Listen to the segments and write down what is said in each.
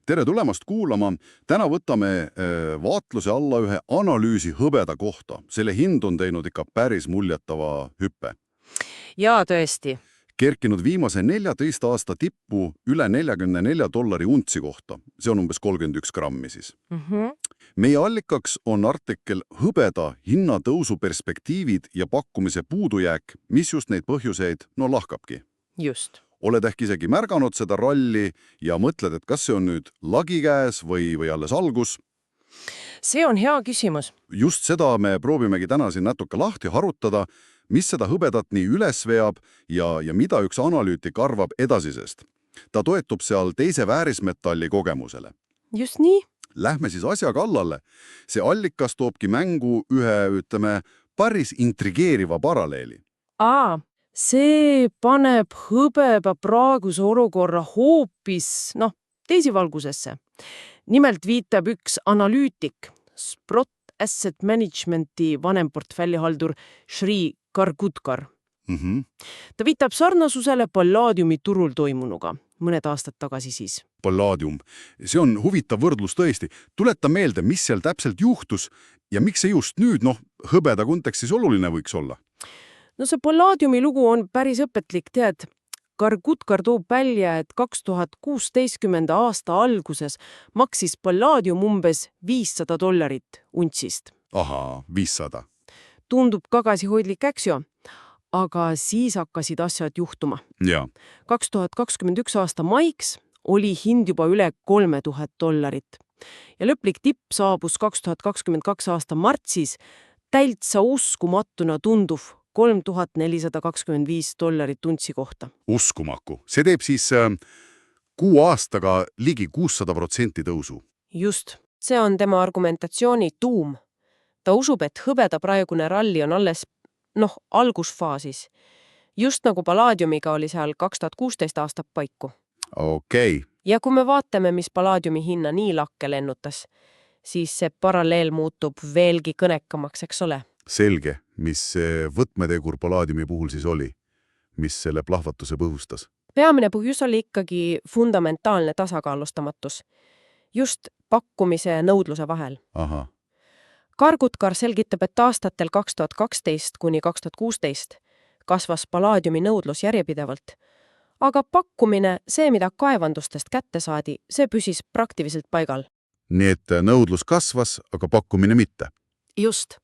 tere tulemast kuulama. Täna võtame vaatluse alla ühe analüüsi hõbeda kohta. Selle hind on teinud ikka päris muljetava hüppe. Jaa, tõesti. Kerkinud viimase 14 aasta tippu üle $44 untsi kohta. See on umbes 31 grammi siis. Meie allikaks on artikkel Hõbeda hinnatõusu perspektiivid ja pakkumise puudujääk, mis just neid põhjuseid lahkabki. Just. Oled ehk isegi märganud seda ralli ja mõtled, et kas see on nüüd lagi käes või alles algus? See on hea küsimus. Just seda me proovimegi täna siin natuke lahti harutada, mis seda hõbedat nii üles veab ja mida üks analüütik arvab edasisest. Ta toetub seal teise väärismetalli kogemusele. Just nii. Lähme siis asja kallale. See allikas toobki mängu ühe, päris intrigeeriva paralleeli. See paneb hõbeda praeguse olukorra hoopis, teisi valgusesse. Nimelt viitab üks analüütik, Sprott Asset Managementi vanem portfellihaldur Shri Kargutkar. Ta viitab sarnasusele pallaadiumi turul toimunuga, mõned aastad tagasi siis. Pallaadium. See on huvitav võrdlus tõesti. Tuleta meelde, mis seal täpselt juhtus ja miks see just nüüd, hõbeda kontekstis oluline võiks olla? See pallaadiumi lugu on päris õpetlik, tead. Kargutkar toob välja, et 2016. aasta alguses maksis pallaadium umbes $500 untsist. Ahaa, 500. Tundub tagasihoidlik, eks ju? Aga siis hakkasid asjad juhtuma. Ja. 2021 aasta maiks oli hind juba üle $3000. Ja lõplik tipp saabus 2022 aasta martsis täitsa uskumatuna tunduv $3425 untsi kohta. Uskumaku. See teeb siis 6 aastaga ligi 600% tõusu. Just. See on tema argumentatsiooni tuum. Ta usub, et hõbeda praegune ralli on alles, algusfaasis. Just nagu pallaadiumiga oli seal 2016 aastat paiku. Okei. Ja kui me vaatame, mis pallaadiumi hinna nii lakke lennutas, siis see paralleel muutub veelgi kõnekamaks, eks ole? Selge, mis võtmetegur pallaadiumi puhul siis oli, mis selle plahvatuse põhjustas? Peamine põhjus oli ikkagi fundamentaalne tasakaalustamatus, just pakkumise ja nõudluse vahel. Aha. Kargutkar selgitab, et aastatel 2012 kuni 2016 kasvas pallaadiumi nõudlus järjepidevalt, aga pakkumine, see mida kaevandustest kätte saadi, see püsis praktiliselt paigal. Nii et nõudlus kasvas, aga pakkumine mitte? Just.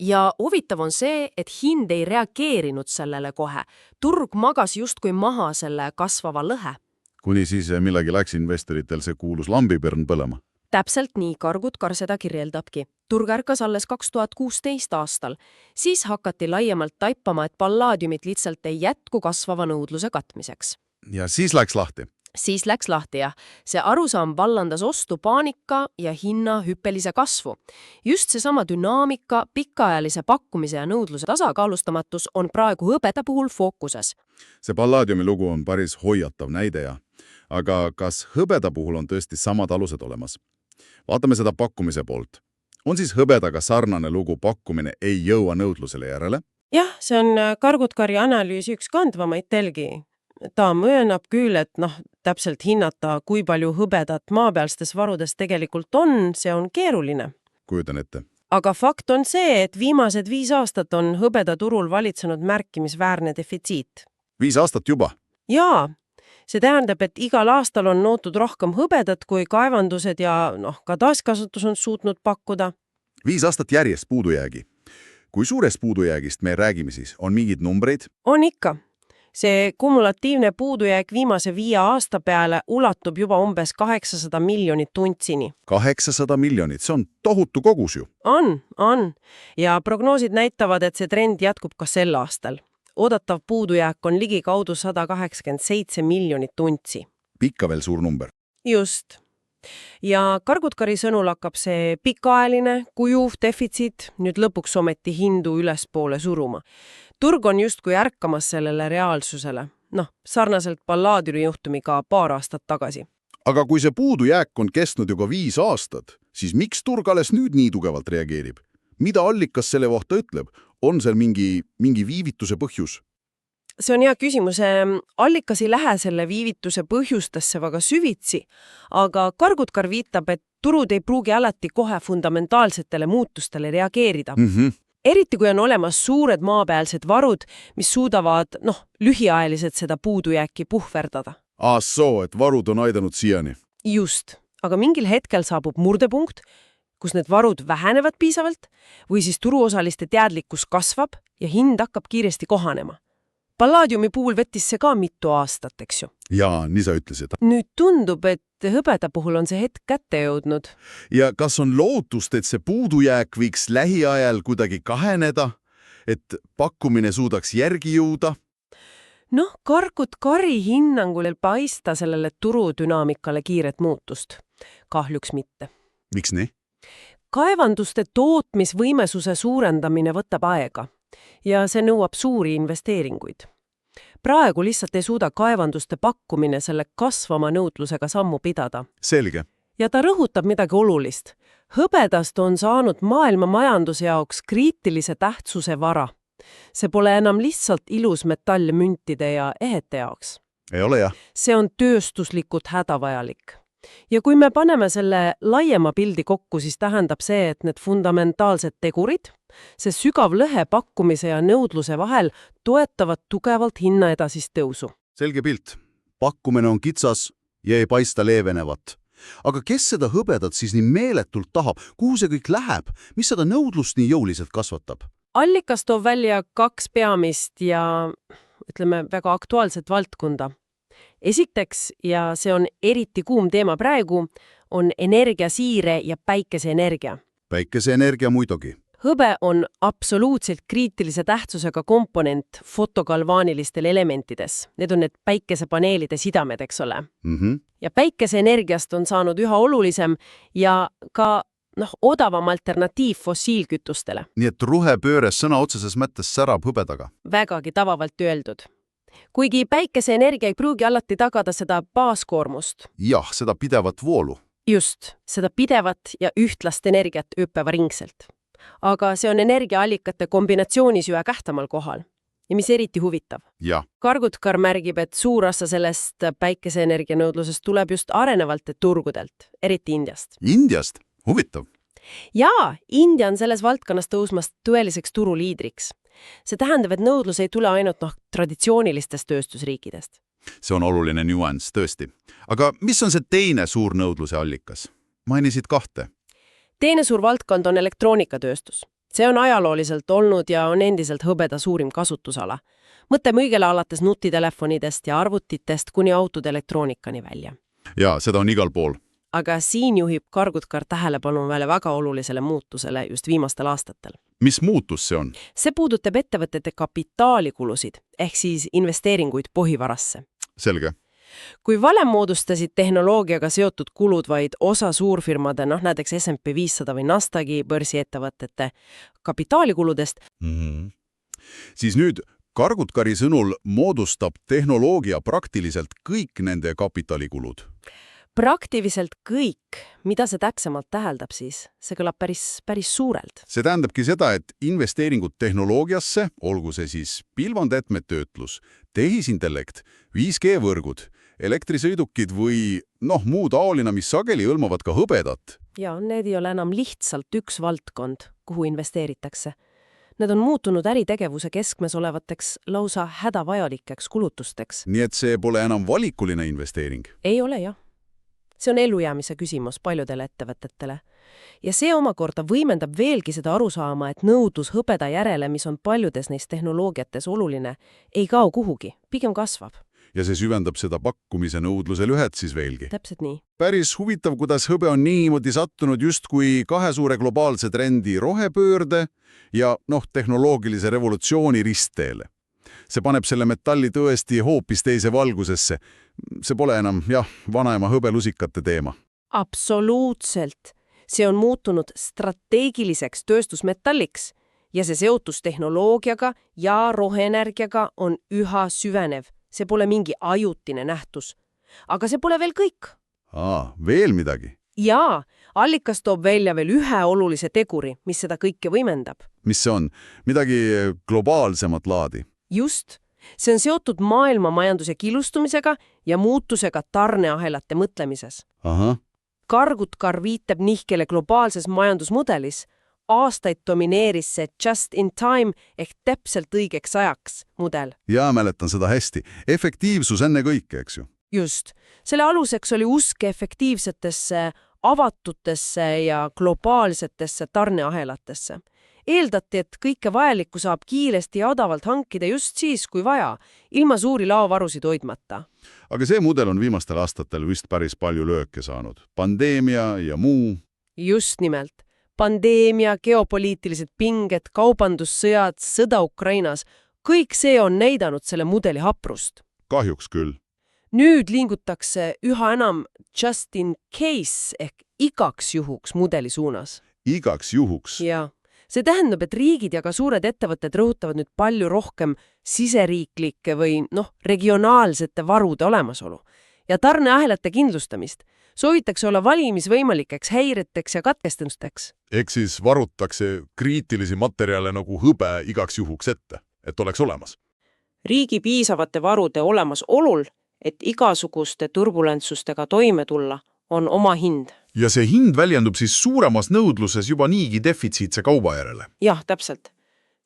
Ja huvitav on see, et hind ei reageerinud sellele kohe. Turg magas justkui maha selle kasvava lõhe. Kuni siis millegi läks investoritel see kuulus lambipärn põlema? Täpselt nii Kargutkar seda kirjeldabki. Turg ärkas alles 2016 aastal. Siis hakati laiemalt taipama, et pallaadiumit lihtsalt ei jätku kasvava nõudluse katmiseks. Ja siis läks lahti? Siis läks lahti, jah. See arusaam vallandas ostu paanika ja hinna hüppelise kasvu. Just seesama dünaamika, pikaajalise pakkumise ja nõudluse tasakaalustamatus on praegu hõbeda puhul fookuses. See pallaadiumi lugu on päris hoiatav näide, aga kas hõbeda puhul on tõesti samad alused olemas? Vaatame seda pakkumise poolt. On siis hõbedaga sarnane lugu pakkumine ei jõua nõudlusele järele? Jah, see on Kargutkari analüüsi üks kandvamaid telgi. Ta möönab küll, et täpselt hinnata, kui palju hõbedat maapealstes varudes tegelikult on, see on keeruline. Kujutan ette. Aga fakt on see, et viimased 5 aastat on hõbeda turul valitsenud märkimisväärne defitsiit. 5 aastat juba? Jaa. See tähendab, et igal aastal on nootud rohkem hõbedat, kui kaevandused ja ka taaskasutus on suutnud pakkuda. 5 aastat järjest puudujäägi. Kui suurest puudujäägist me räägime siis? On mingid numbreid? On ikka. See kumulatiivne puudujääk viimase 5 aasta peale ulatub juba umbes 800 miljonit untsini. 800 miljonit, see on tohutu kogus ju. On. Ja prognoosid näitavad, et see trend jätkub ka sel aastal. Oodatav puudujääk on ligikaudu 187 miljonit untsi. Pikka veel suur number. Just. Ja Kargutkari sõnul hakkab see pikaajaline kujuv defitsiit nüüd lõpuks ometi hindu ülespoole suruma. Turg on justkui ärkamas sellele reaalsusele. Sarnaselt pallaadiumi juhtumiga 2 aastat tagasi. Aga kui see puudujääk on kestnud juba 5 aastat, siis miks turg alles nüüd nii tugevalt reageerib? Mida allikas selle kohta ütleb? On seal mingi viivituse põhjus? See on hea küsimus. Allikas ei lähe selle viivituse põhjustesse väga süvitsi, aga Kargutkar viitab, et turud ei pruugi alati kohe fundamentaalsetele muutustele reageerida. Eriti kui on olemas suured maapealsed varud, mis suudavad, lühiajaliselt seda puudujääki puhverdada. Soo, et varud on aidanud siiani. Just, aga mingil hetkel saabub murdepunkt, kus need varud vähenevad piisavalt või siis turuosaliste teadlikkus kasvab ja hind hakkab kiiresti kohanema. Palladiumi puhul võttis see ka mitu aastat, eks ju. Jaa, nii sa ütlesid. Nüüd tundub, et hõbeda puhul on see hetk kätte jõudnud. Ja kas on lootust, et see puudujääk võiks lähiajal kuidagi kaheneda, et pakkumine suudaks järgi jõuda? Kargutkari hinnangul ei paista sellele turudünaamikale kiiret muutust. Kahjuks mitte. Miks nii? Kaevanduste tootmisvõimesuse suurendamine võtab aega ja see nõuab suuri investeeringuid. Praegu lihtsalt ei suuda kaevanduste pakkumine selle kasvama nõudlusega sammu pidada. Selge. Ja ta rõhutab midagi olulist. Hõbedast on saanud maailma majanduse jaoks kriitilise tähtsuse vara. See pole enam lihtsalt ilus metall müntide ja ehete jaoks. Ei ole jah. See on tööstuslikult hädavajalik. Ja kui me paneme selle laiema pildi kokku, siis tähendab see, et need fundamentaalsed tegurid, see sügav lõhe pakkumise ja nõudluse vahel toetavad tugevalt hinna edasist tõusu. Selge pilt. Pakkumine on kitsas ja ei paista leevenevat. Aga kes seda hõbedat siis nii meeletult tahab? Kuhu see kõik läheb? Mis seda nõudlust nii jõuliselt kasvatab? Allikas toob välja 2 peamist ja, väga aktuaalset valdkonda. Esiteks, ja see on eriti kuum teema praegu, on energiasiire ja päikeseenergia. Päikeseenergia muidugi. Hõbe on absoluutselt kriitilise tähtsusega komponent fotogalvaanilistel elementides. Need on need päikesepaneelide sidamed, eks ole. Ja päikeseenergiast on saanud üha olulisem ja ka odavam alternatiiv fossiilkütustele. Nii et rohepööre sõna otseses mõttes särab hõbedaga. Vägagi tavalalt öeldud. Kuigi päikeseenergia ei pruugi alati tagada seda baaskoormust. Jah, seda pidevat voolu. Just, seda pidevat ja ühtlast energiat ööpäevaringselt. Aga see on energiaallikate kombinatsioonis ühe kähtamal kohal. Ja mis eriti huvitav. Ja. Kargutkar märgib, et suur osa sellest päikeseenergia nõudlusest tuleb just arenevalt turgudelt, eriti Indiast. Indiast? Huvitav. Jaa, India on selles valdkonnas tõusmas tõeliseks turuliidriks. See tähendab, et nõudlus ei tule ainult traditsioonilistest tööstusriikidest. See on oluline nüanss, tõesti. Aga mis on see teine suur nõudluse allikas? Mainisid 2. Teine suur valdkond on elektroonikatööstus. See on ajalooliselt olnud ja on endiselt hõbeda suurim kasutusala. Mõtleme õigele alates nutitelefonidest ja arvutitest kuni autode elektroonikani välja. Jaa, seda on igal pool. Aga siin juhib Kargutkar tähelepanu veel väga olulisele muutusele just viimastel aastatel. Mis muutus see on? See puudutab ettevõtete kapitaalikulusid, ehk siis investeeringuid põhivarasse. Selge. Kui valem moodustasid tehnoloogiaga seotud kulud vaid osa suurfirmade, näiteks S&P 500 või Nasdaqi börsiettevõtete kapitaalikuludest, siis nüüd Kargutkari sõnul moodustab tehnoloogia praktiliselt kõik nende kapitalikulud. Praktiliselt kõik, mida see täpsemalt täheldab siis, see kõlab päris suurelt. See tähendabki seda, et investeeringud tehnoloogiasse, olgu see siis pilvandätmetöötlus, tehisintellekt, 5G-võrgud, elektrisõidukid või muu taolina, mis sageli hõlmavad ka hõbedat. Ja need ei ole enam lihtsalt üks valdkond, kuhu investeeritakse. Need on muutunud äritegevuse keskmes olevateks lausa hädavajalikeks kulutusteks. Nii et see pole enam valikuline investeering? Ei ole jah. See on elujäämise küsimus paljudele ettevõtetele. Ja see omakorda võimendab veelgi seda arusaama, et nõudlus hõbeda järele, mis on paljudes neis tehnoloogiates oluline, ei kao kuhugi, pigem kasvab. Ja see süvendab seda pakkumise nõudluse lõhet siis veelgi. Täpselt nii. Päris huvitav, kuidas hõbe on niimoodi sattunud justkui 2 suure globaalse trendi rohepöörde ja tehnoloogilise revolutsiooni ristteele. See paneb selle metalli tõesti hoopis teise valgusesse. See pole enam, vanaema hõbelusikate teema. Absoluutselt. See on muutunud strateegiliseks tööstusmetalliks ja see seotus tehnoloogiaga ja roheenergiaga on üha süvenev. See pole mingi ajutine nähtus. Aga see pole veel kõik. Veel midagi? Jaa, allikas toob välja veel ühe olulise teguri, mis seda kõike võimendab. Mis see on? Midagi globaalsemat laadi? Just. see on seotud maailma majanduse killustumisega ja muutusega tarneahelate mõtlemises. ahah, Kargutkar viitab nihkele globaalses majandusmudelis. Aastaid domineeris see just in time ehk täpselt õigeks ajaks mudel. ja mäletan seda hästi. Efektiivsus enne kõike, eks ju. Just. Selle aluseks oli usk efektiivsetesse, avatutesse ja globaalsetesse tarneahelatesse. Eeldati, et kõike vajalikku saab kiiresti ja odavalt hankida just siis, kui vaja, ilma suuri laovarusid hoidmata. Aga see mudel on viimastel aastatel vist päris palju lööke saanud. Pandeemia ja muu. Just nimelt. Pandeemia, geopoliitilised pinged, kaubandussõjad, sõda Ukrainas – kõik see on näidanud selle mudeli haprust. Kahjuks küll. Nüüd liigutakse üha enam just in case ehk igaks juhuks mudeli suunas. Igaks juhuks. Ja see tähendab, et riigid ja ka suured ettevõtted rõhutavad nüüd palju rohkem siseriiklike või regionaalsete varude olemasolu ja tarneahelate kindlustamist. Soovitakse olla valimisvõimalikeks häireteks ja katkestusteks. Ehk siis varutakse kriitilisi materjale nagu hõbe igaks juhuks ette, et oleks olemas. Riigi piisavate varude olemasolul, et igasuguste turbulentsustega toime tulla, on oma hind. Ja see hind väljendub siis suuremas nõudluses juba niigi defitsiitse kauba järele. Jah, täpselt.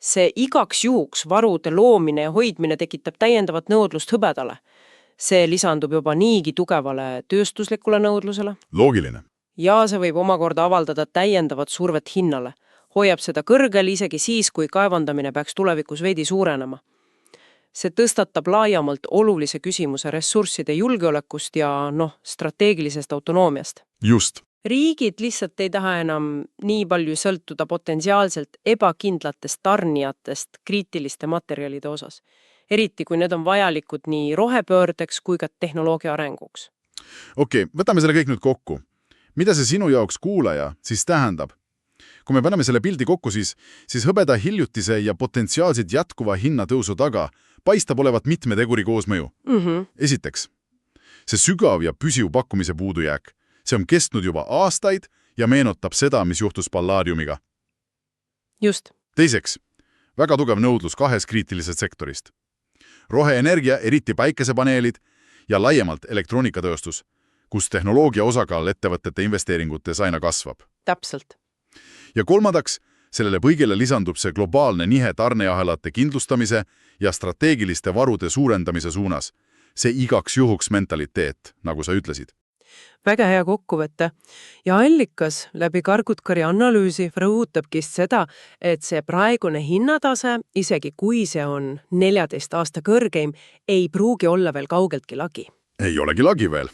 See igaks juhuks varude loomine ja hoidmine tekitab täiendavat nõudlust hõbedale. See lisandub juba niigi tugevale tööstuslikule nõudlusele. Loogiline. Ja see võib omakorda avaldada täiendavat survet hinnale. Hoiab seda kõrgel isegi siis, kui kaevandamine peaks tulevikus veidi suurenema. See tõstatab laiemalt olulise küsimuse ressursside julgeolekust ja strateegilisest autonoomiast. Just. Riigid lihtsalt ei taha enam nii palju sõltuda potentsiaalselt ebakindlatest tarnijatest kriitiliste materjalide osas. Eriti kui need on vajalikud nii rohepöördeks kui ka tehnoloogia arenguks. Okei, võtame selle kõik nüüd kokku. Mida see sinu jaoks kuulaja siis tähendab? Kui me paneme selle pildi kokku, siis hõbeda hiljutise ja potentsiaalselt jätkuva hinnatõusu taga paistab olevat mitme teguri koosmõju. Esiteks, see sügav ja püsiv pakkumise puudujääk. See on kestnud juba aastaid ja meenutab seda, mis juhtus Palladiumiga. Just. Teiseks, väga tugev nõudlus kahes kriitilisest sektorist. Roheenergia, eriti päikesepaneelid ja laiemalt elektroonikatööstus, kus tehnoloogia osakaal ettevõtete investeeringutes aina kasvab. Täpselt. Ja kolmandaks, sellele kõigele lisandub see globaalne nihe tarneahelate kindlustamise ja strateegiliste varude suurendamise suunas. See igaks juhuks mentaliteet, nagu sa ütlesid. Väga hea kokkuvõte. Ja allikas läbi Kargutkari analüüsi rõhutabki seda, et see praegune hinnatase, isegi kui see on 14 aasta kõrgeim, ei pruugi olla veel kaugeltki lagi. Ei olegi lagi veel.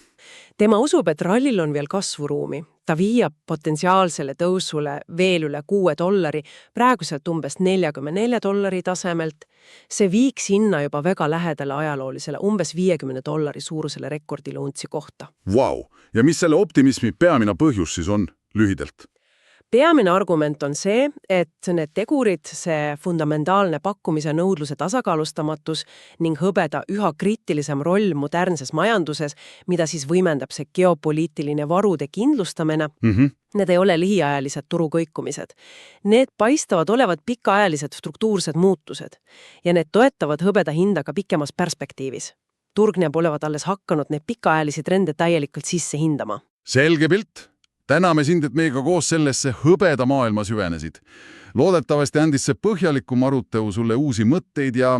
Tema usub, et rallil on veel kasvuruumi. Ta viiab potentsiaalsele tõusule veel üle $6, praeguselt umbes $44 tasemelt. See viiks hinna juba väga lähedale ajaloolisele umbes $50 suurusele rekordile untsi kohta. Vau! Ja mis selle optimismi peamine põhjus siis on lühidalt? Peamine argument on see, et need tegurid, see fundamentaalne pakkumise nõudluse tasakaalustamatus ning hõbeda üha kriitilisem roll modernses majanduses, mida siis võimendab see geopoliitiline varude kindlustamine, need ei ole lühiajalised turukõikumised. Need paistavad olevat pikaajalised struktuursed muutused ja need toetavad hõbeda hinda ka pikemas perspektiivis. Turg näeb olevat alles hakanud need pikaajalisi trende täielikult sisse hindama. Selge pilt. Täname sind, et meiega koos sellesse hõbeda maailma süvenesid. Loodetavasti andis see põhjalikum arutelu sulle uusi mõtteid ja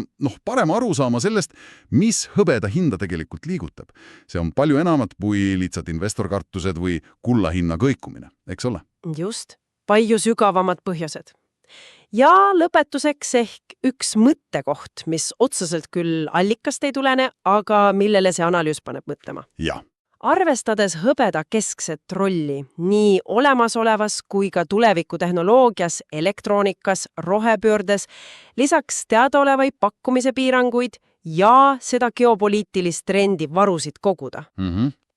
parema arusaama sellest, mis hõbeda hinda tegelikult liigutab. See on palju enamat kui lihtsalt investorkartused või kulla hinna kõikumine, eks ole? Just. Palju sügavamad põhjused. Ja lõpetuseks ehk üks mõttekoht, mis otseselt küll allikast ei tulene, aga millele see analüüs paneb mõtlema. Jah. Arvestades hõbeda keskset rolli nii olemasolevas kui ka tulevikutehnoloogias, elektroonikas, rohepöördes, lisaks teadaolevaid pakkumise piiranguid ja seda geopoliitilist trendi varusid koguda.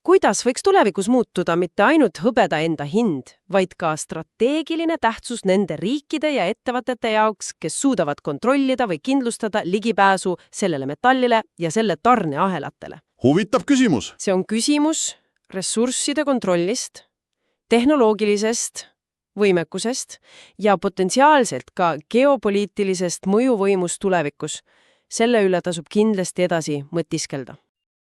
Kuidas võiks tulevikus muutuda mitte ainult hõbeda enda hind, vaid ka strateegiline tähtsus nende riikide ja ettevõtete jaoks, kes suudavad kontrollida või kindlustada ligipääsu sellele metallile ja selle tarneahelatele? Huvitav küsimus. See on küsimus ressursside kontrollist, tehnoloogilisest võimekusest ja potentsiaalselt ka geopoliitilisest mõjuvõimust tulevikus. Selle üle tasub kindlasti edasi mõtiskelda.